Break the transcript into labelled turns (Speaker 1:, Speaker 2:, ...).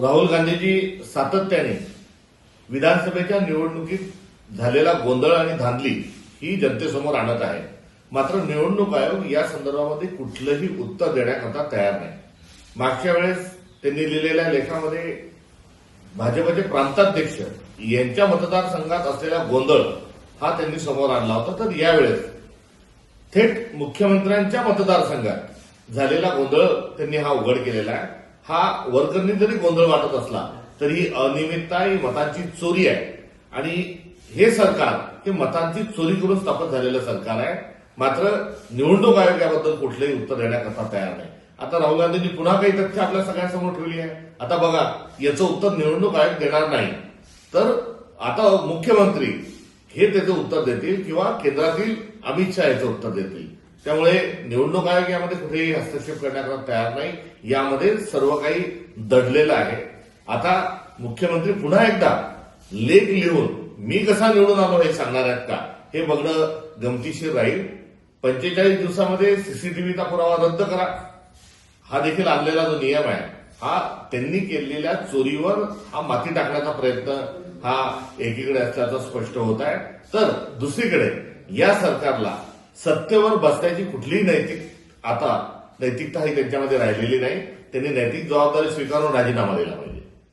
Speaker 1: राहुल गांधीजी सातत्याने विधानसभेच्या निवडणुकीत झालेला गोंधळ आणि धांदली ही जनतेसमोर आणत आहे. मात्र निवडणूक आयोग या संदर्भामध्ये कुठलंही उत्तर देण्याकरता तयार नाही. मागच्या वेळेस त्यांनी लिहिलेल्या लेखामध्ये भाजपचे प्रांताध्यक्ष यांच्या मतदारसंघात असलेला गोंधळ हा त्यांनी समोर आणला होता. तर यावेळेस थेट मुख्यमंत्र्यांच्या मतदारसंघात झालेला गोंधळ त्यांनी हा उघड केलेला आहे. हा वरकरणी जरी गोंधळ वाटत असला तरी ही अनियमितता, ही मतांची चोरी आहे आणि हे सरकार हे मतांची चोरी करून स्थापन झालेलं सरकार आहे. मात्र निवडणूक आयोग याबद्दल कुठलंही उत्तर देण्याकरता तयार नाही. आता राहुल गांधींनी पुन्हा काही तथ्य आपल्या सगळ्यांसमोर ठेवली आहे. आता बघा, याचं उत्तर निवडणूक आयोग देणार नाही तर आता मुख्यमंत्री हे त्याचं उत्तर देतील किंवा केंद्रातील अमित शहा याचं उत्तर देतील. त्यामुळे निवडणूक आयोग यामध्ये कुठेही हस्तक्षेप करण्याकरता तयार नाही. यामध्ये सर्व काही दडलेलं आहे. आता मुख्यमंत्री पुन्हा एकदा लेख लिहून मी कसा निवडून आलो हे सांगणार आहेत का, हे बघणं गमतीशीर राहील. 45 दिवसामध्ये सीसीटीव्हीचा पुरावा रद्द करा हा देखील आणलेला जो नियम आहे हा त्यांनी केलेल्या चोरीवर हा माती टाकण्याचा प्रयत्न हा एकीकडे असल्याचं स्पष्ट होत आहे. तर दुसरीकडे या सरकारला सत्तेवर बसण्याची कुठलीही नैतिकता ही त्यांच्यामध्ये राहिलेली नाही. त्यांनी नैतिक जबाबदारी स्वीकारून राजीनामा दिला पाहिजे.